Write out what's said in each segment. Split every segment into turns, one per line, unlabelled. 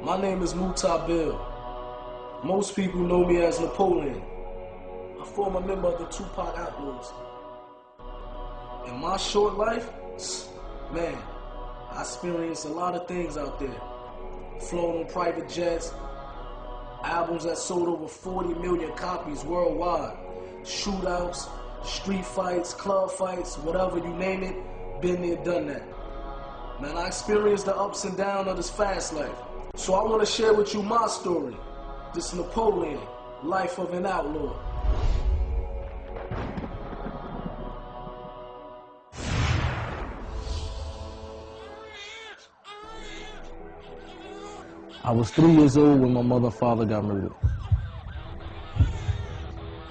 My name is Bill. Most people know me as Napoleon. I form a member of the Tupac Outlaws. In my short life, man, I experienced a lot of things out there. Flown on private jets, albums that sold over 40 million copies worldwide, shootouts, street fights, club fights, whatever you name it, been there, done that. Man, I experienced the ups and downs of this fast life. So I want to share with you my story. This Napoleon, life of an outlaw. I was 3 years old when my mother and father got murdered.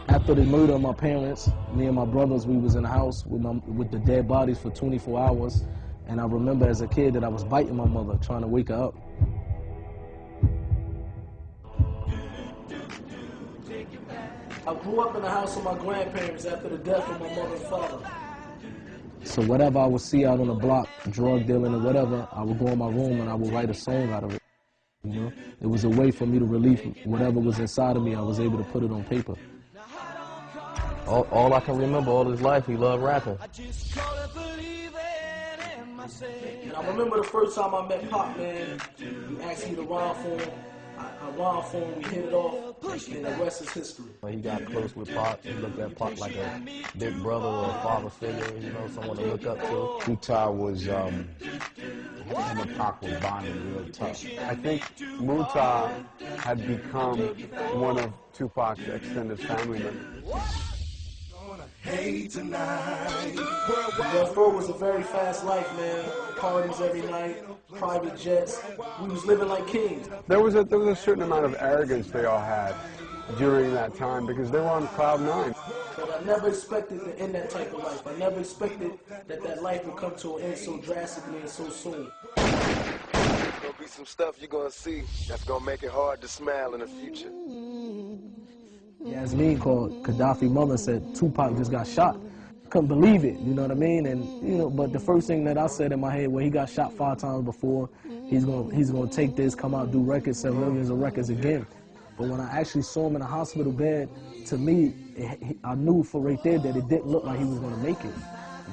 After the murder of my parents, me and my brothers, we was in the house with the dead bodies for 24 hours. And I remember as a kid that I was biting my mother, trying to wake her up. I grew up in the house of my grandparents after the death of my mother and father. So whatever I would see out on the block, drug dealing or whatever, I would go in my room and I would write a song out of it. You know, it was a way for me to relieve whatever was inside of me. I was able to put it on paper. All I can remember all his life, he loved rapping. And I remember the first time I met Pop, man, he asked me to rhyme for him. I rhymed for him, we hit it off, and the rest is history. He got close with Pop. He looked at Pop like a big brother or a father figure, you know, someone to look up to.
Muta was, him and Pac was bonding real tough. I think Muta had become one of Tupac's extended family members.
Hey tonight. Death Row was a very fast life, man. Parties every night, private jets. We was living like kings.
There was a certain amount of arrogance they all had during that time because they were on cloud nine.
But I never expected to end that type of life. I never expected that life would come to an end so drastically and so soon.
There's gonna be some stuff you're gonna see that's gonna make it hard to smile in the future.
Yasmin called Gaddafi's mother, said Tupac just got shot. Couldn't believe it, you know what I mean? And you know, but the first thing that I said in my head, well, he got shot 5 times before. He's gonna take this, come out, do records, sell millions of records again. But when I actually saw him in a hospital bed, to me, I knew for right there that it didn't look like he was gonna make it.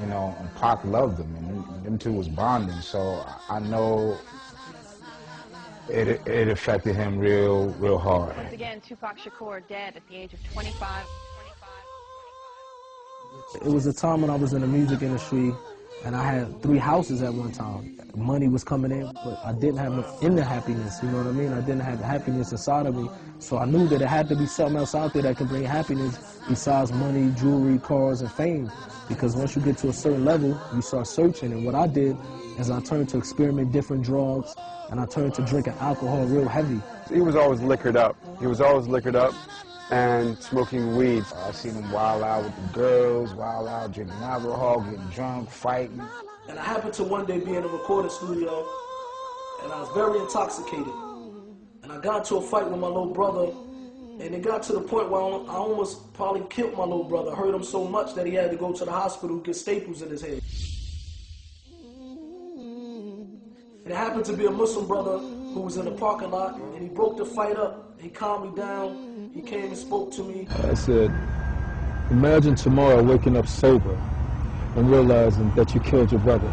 You know, and Pac loved him, and them two was bonding. So I know it affected him real hard.
Once again, Tupac Shakur dead at the age of 25.
It was a time when I was in the music industry, and I had 3 houses at one time. Money was coming in, but I didn't have enough inner happiness, you know what I mean? I didn't have happiness inside of me. So I knew that it had to be something else out there that could bring happiness besides money, jewelry, cars, and fame. Because once you get to a certain level, you start searching. And what I did is I turned to experiment different drugs, and I turned to drinking alcohol real heavy.
He was always liquored up. He was always liquored up and smoking weed.
I seen him wild out with the girls, wild out drinking alcohol, getting drunk, fighting.
And I happened to one day be in a recording studio, and I was very intoxicated. And I got into a fight with my little brother, and it got to the point where I almost probably killed my little brother. I hurt him so much that he had to go to the hospital to get staples in his head. And it happened to be a Muslim brother who was in the parking lot, and he broke the fight up. He calmed me down. He came and spoke to me.
I said, imagine tomorrow waking up sober and realizing that you killed your brother.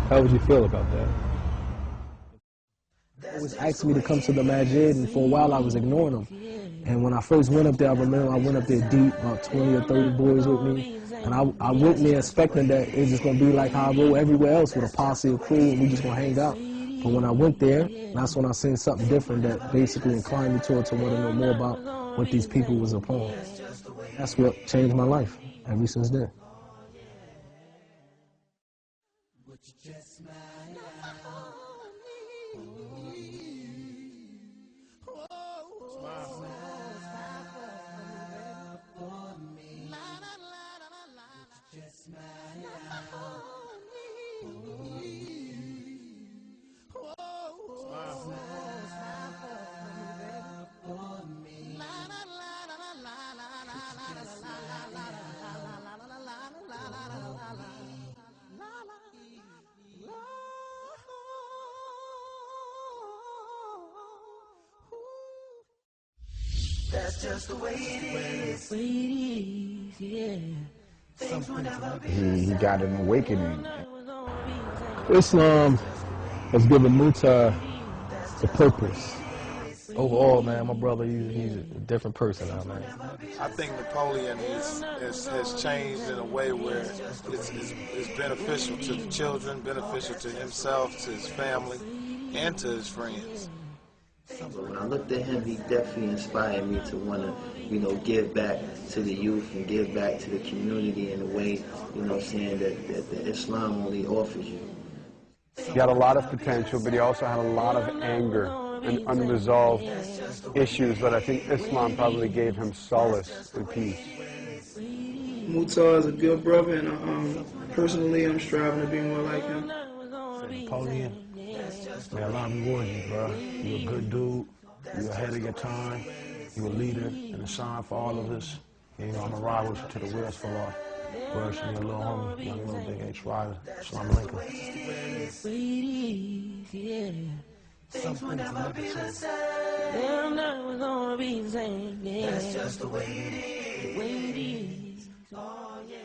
How would you feel about that?
They always asked me to come to the masjid, and for a while I was ignoring them. And when I first went up there, I remember I went up there deep, about 20 or 30 boys with me. And I went there expecting that it was just going to be like how I roll everywhere else with a posse of crew, and we just going to hang out. But when I went there, that's when I seen something different that basically inclined me to want to know more about what these people was upon. That's what changed my life ever since then.
That's just the way it is. Yeah.
He got an awakening.
Islam has given Muta a purpose.
Overall, man, my brother, he's a different person now, man.
I think Napoleon has changed in a way where it's beneficial to the children, beneficial to himself, to his family, and to his friends.
When I looked at him, he definitely inspired me to want to, give back to the youth and give back to the community in a way, saying that Islam only offers you.
He had a lot of potential, but he also had a lot of anger and unresolved issues that I think Islam probably gave him solace and peace.
Muta is a good brother, and personally, I'm striving to be more like him.
Napoleon, may Allah reward you, bro. You're a good dude. You're ahead of your time. You're a leader and a sign for all of us. And, I'm going to ride with you to the wheels fall off. Where's your little homie, young little big H. Riley. Islam alaikum.
Things will never be the same. They'll never gonna be the same. Yeah. That's just the way it is. Oh, yeah.